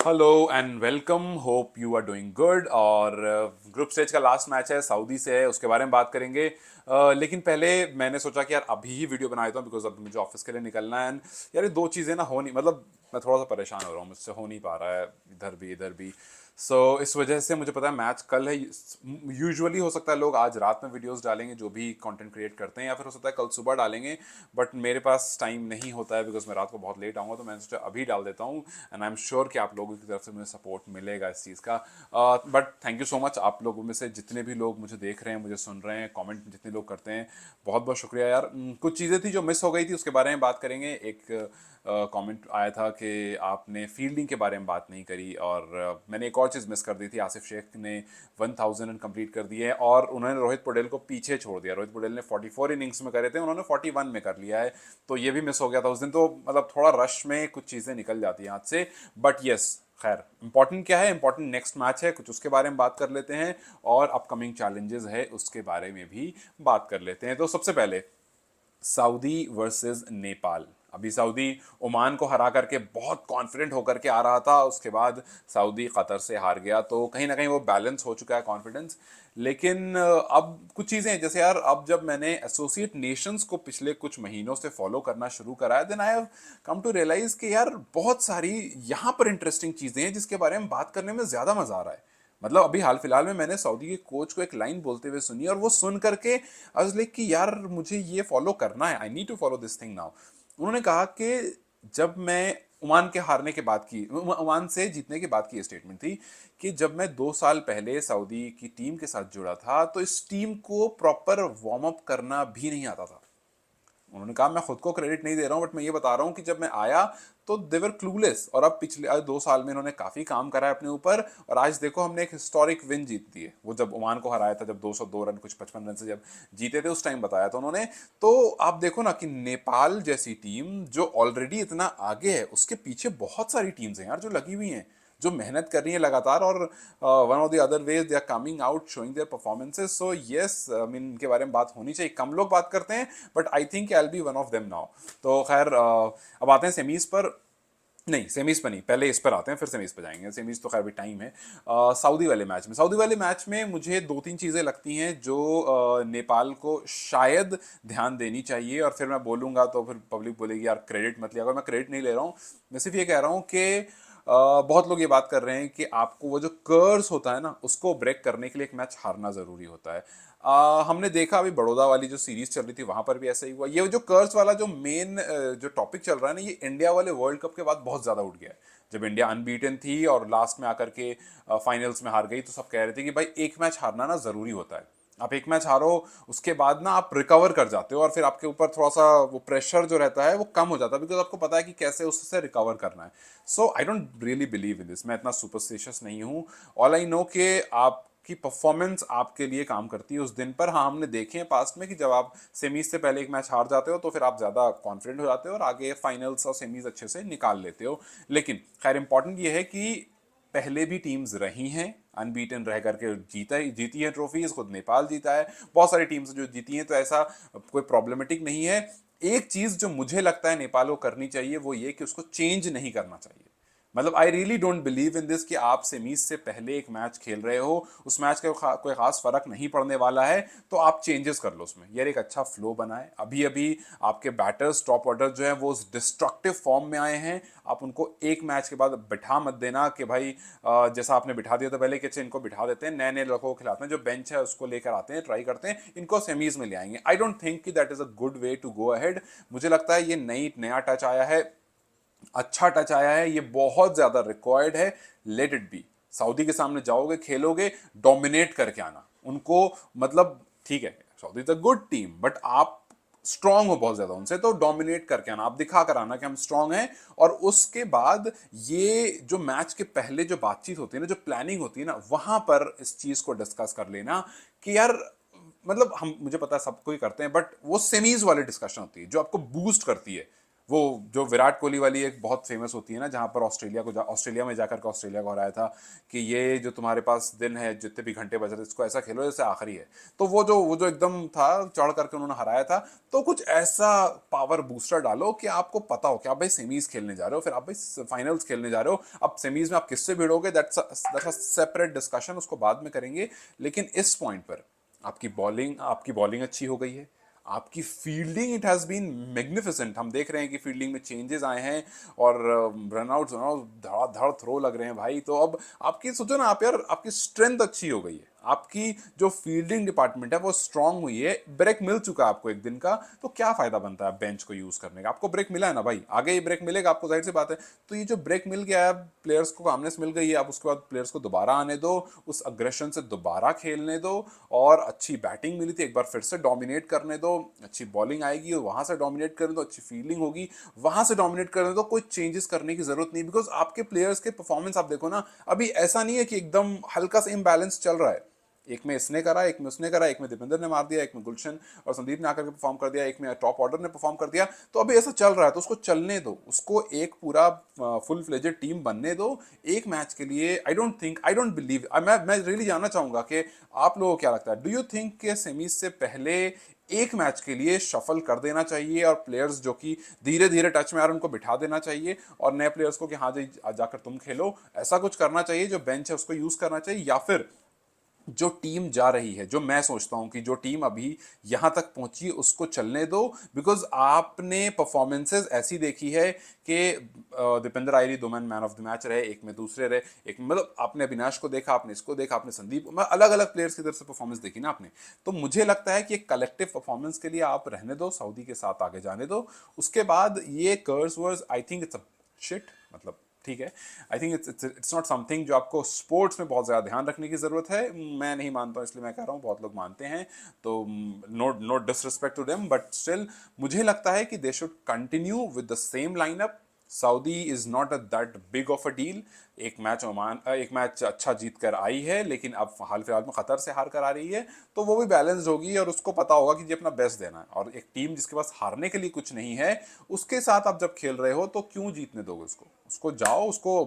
Hello and welcome, hope you are doing good. और group stage का last match है, Saudi से है, उसके बारे में बात करेंगे। लेकिन पहले मैंने सोचा कि यार अभी ही वीडियो बना देता हूँ बिकॉज अब मुझे ऑफिस के लिए निकलना है। एंड यार ये दो चीज़ें ना हो नहीं, मतलब मैं थोड़ा सा परेशान हो रहा हूँ, मुझसे हो नहीं पा रहा है इधर भी। सो इस वजह से मुझे पता है मैच कल है। यूजुअली हो सकता है लोग आज रात में वीडियोस डालेंगे जो भी कंटेंट क्रिएट करते हैं, या फिर हो सकता है कल सुबह डालेंगे। बट मेरे पास टाइम नहीं होता है बिकॉज मैं रात को बहुत लेट आऊँगा, तो मैंने सोचा अभी डाल देता हूँ। एंड आई एम श्योर कि आप लोगों की तरफ से मुझे सपोर्ट मिलेगा इस चीज़ का। But thank you so much, आप लोगों में से जितने भी लोग मुझे देख रहे हैं, मुझे सुन रहे हैं, कमेंट जितने लोग करते हैं, बहुत बहुत शुक्रिया यार। कुछ चीज़ें थी जो मिस हो गई थी, उसके बारे में बात करेंगे। एक कमेंट आया था कि आपने फील्डिंग के बारे में बात नहीं करी, और मैंने एक और चीज़ मिस कर दी थी। आसिफ शेख ने 1000 रन कंप्लीट कर दिए और उन्होंने रोहित पटेल को पीछे छोड़ दिया। रोहित पटेल ने 44 इनिंग्स में करे थे, उन्होंने 41 में कर लिया है। तो ये भी मिस हो गया था उस दिन। तो मतलब थोड़ा रश में कुछ चीज़ें निकल जाती हैं हाथ से। बट यस, खैर इंपॉर्टेंट क्या है, इंपॉर्टेंट नेक्स्ट मैच है, कुछ उसके बारे में बात कर लेते हैं। और अपकमिंग चैलेंजेस है उसके बारे में भी बात कर लेते हैं। तो सबसे पहले सऊदी वर्सेस नेपाल। अभी सऊदी ओमान को हरा करके बहुत कॉन्फिडेंट होकर के आ रहा था, उसके बाद सऊदी कतर से हार गया, तो कहीं ना कहीं वो बैलेंस हो चुका है कॉन्फिडेंस। लेकिन अब कुछ चीज़ें हैं, जैसे यार अब जब मैंने एसोसिएट नेशंस को पिछले कुछ महीनों से फॉलो करना शुरू करा है, then I have come to realise कि यार बहुत सारी यहाँ पर इंटरेस्टिंग चीज़ें हैं जिसके बारे में बात करने में ज़्यादा मज़ा आ रहा है। मतलब अभी हाल फिलहाल में मैंने सऊदी के कोच को एक लाइन बोलते हुए सुनी, और वो सुन करके आई वाज लाइक कि यार मुझे ये फॉलो करना है, I need to follow this thing now. उन्होंने कहा कि जब मैं ओमान के हारने के बाद की, ओमान से जीतने के बाद की स्टेटमेंट थी कि जब मैं 2 साल पहले सऊदी की टीम के साथ जुड़ा था तो इस टीम को प्रॉपर वार्म अप करना भी नहीं आता था। उन्होंने कहा मैं खुद को क्रेडिट नहीं दे रहा हूं, बट मैं ये बता रहा हूं कि जब मैं आया तो देवर क्लूलेस, और अब पिछले आज 2 साल में इन्होंने काफी काम करा है अपने ऊपर। और आज देखो हमने एक हिस्टोरिक विन जीत दी है, वो जब ओमान को हराया था, जब 202 रन कुछ 55 रन से जब जीते थे, उस टाइम बताया था उन्होंने। तो आप देखो ना कि नेपाल जैसी टीम जो ऑलरेडी इतना आगे है, उसके पीछे बहुत सारी टीम्स हैं यार जो लगी हुई हैं, जो मेहनत कर रही है लगातार। और one of the other ways they are coming out showing their performances. So yes, I mean इनके बारे में बात होनी चाहिए, कम लोग बात करते हैं, but I think I will be one of them now. तो खैर अब आते हैं सेमीज पर। नहीं, सेमीज पर नहीं, पहले इस पर आते हैं फिर सेमीज पर जाएंगे। सेमीज तो खैर भी टाइम है। सऊदी वाले मैच में मुझे दो तीन चीज़ें लगती हैं जो नेपाल को शायद ध्यान देनी चाहिए। और फिर मैं बोलूँगा तो फिर पब्लिक बोलेगी यार क्रेडिट मत लिया करो। मैं क्रेडिट नहीं ले रहा हूँ, मैं सिर्फ ये कह रहा हूँ कि बहुत लोग ये बात कर रहे हैं कि आपको वो जो कर्स होता है ना, उसको ब्रेक करने के लिए एक मैच हारना ज़रूरी होता है। हमने देखा अभी बड़ौदा वाली जो सीरीज चल रही थी वहां पर भी ऐसा ही हुआ। ये जो कर्स वाला जो मेन जो टॉपिक चल रहा है ना, ये इंडिया वाले वर्ल्ड कप के बाद बहुत ज्यादा उठ गया है। जब इंडिया अनबीटन थी और लास्ट में आकर के फाइनल्स में हार गई, तो सब कह रहे थे कि भाई एक मैच हारना ना जरूरी होता है। आप एक मैच हारो, उसके बाद ना आप रिकवर कर जाते हो, और फिर आपके ऊपर थोड़ा सा वो प्रेशर जो रहता है वो कम हो जाता है, बिकॉज आपको पता है कि कैसे उससे रिकवर करना है। So I don't really believe in this, मैं इतना सुपरस्टिशियस नहीं हूँ। ऑल आई नो कि आपकी परफॉर्मेंस आपके लिए काम करती है उस दिन पर। हाँ, हमने देखे हैं पास्ट में कि जब आप सेमीज से पहले एक मैच हार जाते हो तो फिर आप ज़्यादा कॉन्फिडेंट हो जाते हो और आगे फाइनल्स और सेमीज अच्छे से निकाल लेते हो। लेकिन खैर इंपॉर्टेंट ये है कि पहले भी टीम्स रही हैं अनबीटन रह करके, जीती है ट्रॉफीज, खुद नेपाल जीता है, बहुत सारी टीम्स जो जीती हैं, तो ऐसा कोई प्रॉब्लमेटिक नहीं है। एक चीज जो मुझे लगता है नेपाल को करनी चाहिए वो ये कि उसको चेंज नहीं करना चाहिए। मतलब I really don't believe in this कि आप सेमीज से पहले एक मैच खेल रहे हो, उस मैच का कोई खास फर्क नहीं पड़ने वाला है, तो आप चेंजेस कर लो उसमें, यार एक अच्छा फ्लो बनाए। अभी अभी आपके बैटर्स टॉप ऑर्डर जो है वो डिस्ट्रक्टिव फॉर्म में आए हैं, आप उनको एक मैच के बाद बिठा मत देना कि भाई जैसा आपने बिठा दिया था पहले कि अच्छा इनको बिठा देते हैं, नए नए लोगों को खिलाते हैं, जो बेंच है उसको लेकर आते हैं, ट्राई करते हैं, इनको सेमीज में ले आएंगे। आई डोंट थिंक कि that is a good way to go ahead. मुझे लगता है ये नया टच आया है, अच्छा टच आया है, ये बहुत ज्यादा रिक्वायर्ड है। Let it be. सऊदी के सामने जाओगे, खेलोगे, डोमिनेट करके आना उनको। मतलब ठीक है, Saudi is a good team, but आप स्ट्रांग हो बहुत ज्यादा उनसे, तो डोमिनेट करके आना, आप दिखा कर आना कि हम स्ट्रांग हैं। और उसके बाद ये जो मैच के पहले जो बातचीत होती है ना, जो प्लानिंग होती है ना, वहां पर इस चीज को डिस्कस कर लेना कि यार मतलब हम, मुझे पता है सब कोई करते हैं, बट वो सेमीज वाली डिस्कशन होती है जो आपको बूस्ट करती है, वो जो विराट कोहली वाली एक बहुत फेमस होती है ना, जहाँ पर ऑस्ट्रेलिया में जाकर के ऑस्ट्रेलिया को हराया था कि ये जो तुम्हारे पास दिन है, जितने भी घंटे बचे थे, इसको ऐसा खेलो जैसे आखिरी है। तो वो जो एकदम था, चढ़ करके उन्होंने हराया था। तो कुछ ऐसा पावर बूस्टर डालो कि आपको पता हो कि आप भाई सेमीज खेलने जा रहे हो, फिर आप भाई फाइनल्स खेलने जा रहे हो। अब सेमीज में आप किससे भिड़ोगे, दैट्स अ सेपरेट डिस्कशन, उसको बाद में करेंगे। लेकिन इस पॉइंट पर आपकी बॉलिंग अच्छी हो गई है, आपकी fielding it has been magnificent. हम देख रहे हैं कि फील्डिंग में चेंजेस आए हैं और रनआउट धड़ाधड़ थ्रो लग रहे हैं भाई। तो अब आपकी सोचो ना आप यार, आपकी स्ट्रेंथ अच्छी हो गई है, आपकी जो फील्डिंग डिपार्टमेंट है वो स्ट्रांग हुई है, ब्रेक मिल चुका है आपको एक दिन का। तो क्या फायदा बनता है बेंच को यूज करने का? आपको ब्रेक मिला है ना भाई, आगे ये ब्रेक मिलेगा आपको, जाहिर सी बात है। तो ये जो ब्रेक मिल गया है, प्लेयर्स को कामनेस मिल गई है, आप उसके बाद प्लेयर्स को दोबारा आने दो, उस अग्रेशन से दोबारा खेलने दो। और अच्छी बैटिंग मिली थी, एक बार फिर से डोमिनेट करने दो, अच्छी बॉलिंग आएगी वहां से डोमिनेट करने दो, अच्छी फील्डिंग होगी वहां से डोमिनेट करने दो। कोई चेंजेस करने की जरूरत नहीं, बिकॉज आपके प्लेयर्स के परफॉर्मेंस आप देखो ना, अभी ऐसा नहीं है कि एकदम हल्का सा इम्बैलेंस चल रहा है। एक में इसने करा, एक में उसने करा, एक में दीपेंद्र ने मार दिया, एक में गुलशन और संदीप ने आकर के परफॉर्म कर दिया, एक में टॉप ऑर्डर ने परफॉर्म कर दिया। तो अभी ऐसा चल रहा है, तो उसको चलने दो, उसको एक पूरा फुल फ्लेजेड टीम बनने दो एक मैच के लिए। आई डोंट बिलीव, मैं रियली जानना चाहूंगा कि आप लोगों को क्या लगता है। डू यू थिंक के सेमीज से पहले एक मैच के लिए शफल कर देना चाहिए और प्लेयर्स जो कि धीरे धीरे टच में आ रहे हैं उनको बिठा देना चाहिए, और नए प्लेयर्स को कि हाँ जी जाकर तुम खेलो, ऐसा कुछ करना चाहिए? जो बेंच है उसको यूज करना चाहिए, या फिर जो टीम जा रही है, जो मैं सोचता हूं कि जो टीम अभी यहां तक पहुंची है उसको चलने दो? बिकॉज आपने परफॉर्मेंसेज ऐसी देखी है कि Dipendra आयरी 2 man of the match रहे, एक में दूसरे रहे, एक मतलब आपने अविनाश को देखा, आपने इसको देखा, आपने संदीप, अलग अलग प्लेयर्स की तरफ से परफॉर्मेंस देखी ना आपने। तो मुझे लगता है कि एक कलेक्टिव परफॉर्मेंस के लिए आप रहने दो, सऊदी के साथ आगे जाने दो। उसके बाद ये curse verse I think it's a shit, मतलब ठीक है। I think it's not something जो आपको स्पोर्ट्स में बहुत ज़्यादा ध्यान रखने की ज़रूरत है। मैं नहीं मानता हूँ, इसलिए मैं कह रहा हूँ, बहुत लोग मानते हैं। तो no no disrespect to them, but still मुझे लगता है कि they should continue with the same lineup. Saudi is not a that big of a deal. एक मैच अच्छा जीत कर आई है, लेकिन अब हाल फिलहाल में कतर से हार कर आ रही है। तो वो भी बैलेंस्ड होगी और उसको पता होगा कि ये अपना बेस्ट देना है। और एक टीम जिसके पास हारने के लिए कुछ नहीं है, उसके साथ आप जब खेल रहे हो तो क्यों जीतने दोगे उसको? उसको जाओ, उसको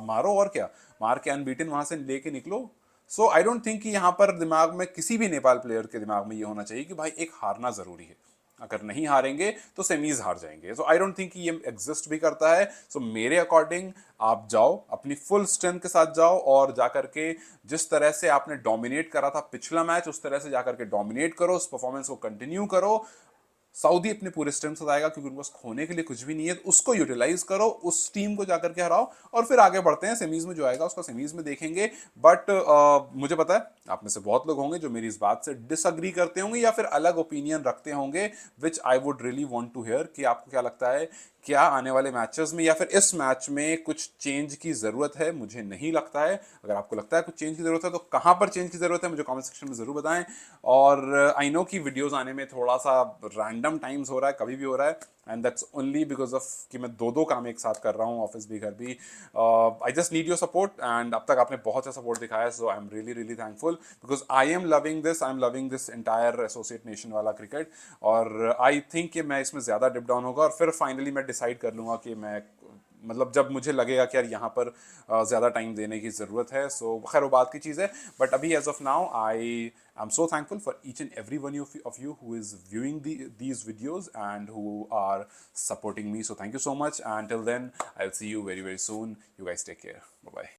मारो, और क्या, मार के अनबीटन वहां से लेके निकलो। सो आई डोंट थिंक कि यहाँ पर दिमाग में किसी भी नेपाल प्लेयर के दिमाग में ये होना चाहिए कि भाई एक हारना जरूरी है, अगर नहीं हारेंगे तो सेमीज हार जाएंगे। सो आई डोंट थिंक कि ये एग्जिस्ट भी करता है। सो मेरे अकॉर्डिंग आप जाओ, अपनी फुल स्ट्रेंथ के साथ जाओ, और जाकर के जिस तरह से आपने डोमिनेट करा था पिछला मैच, उस तरह से जाकर के डोमिनेट करो, उस परफॉर्मेंस को कंटिन्यू करो। सऊदी अपने पूरे स्ट्रेंथ से आएगा क्योंकि उनके पास खोने के लिए कुछ भी नहीं है, तो उसको यूटिलाइज करो, उस टीम को जाकर के हराओ, और फिर आगे बढ़ते हैं। सेमीज में जो आएगा उसका सेमीज में देखेंगे। बट मुझे पता है आप में से बहुत लोग होंगे जो मेरी इस बात से डिसअग्री करते होंगे या फिर अलग ओपिनियन रखते होंगे, which I would really want to hear कि आपको क्या लगता है। क्या आने वाले मैचेस में या फिर इस मैच में कुछ चेंज की जरूरत है? मुझे नहीं लगता है। अगर आपको लगता है कुछ चेंज की जरूरत है तो कहां पर चेंज की जरूरत है मुझे कमेंट सेक्शन में जरूर बताएं। और आई नो कि वीडियोस आने में थोड़ा सा रैंडम टाइम्स हो रहा है, कभी भी हो रहा है, and that's only because of कि मैं दो दो काम एक साथ कर रहा हूँ, ऑफिस भी घर भी। I just need your support, and अब तक आपने बहुत अच्छा सपोर्ट दिखाया, so I am really really thankful, because I am loving this entire associate nation वाला क्रिकेट। और आई थिंक कि मैं इसमें ज़्यादा डिप डाउन होगा, और फिर फाइनली मैं डिसाइड कर लूँगा कि मैं, मतलब जब मुझे लगेगा कि यार यहाँ पर ज़्यादा टाइम देने की ज़रूरत है। सो खैर वो बात की चीज़ है, बट अभी as of now I I'm so thankful for each and every one of you who is viewing these videos and who are supporting me. So thank you so much. And till then, I'll see you very, very soon. You guys take care. Bye bye.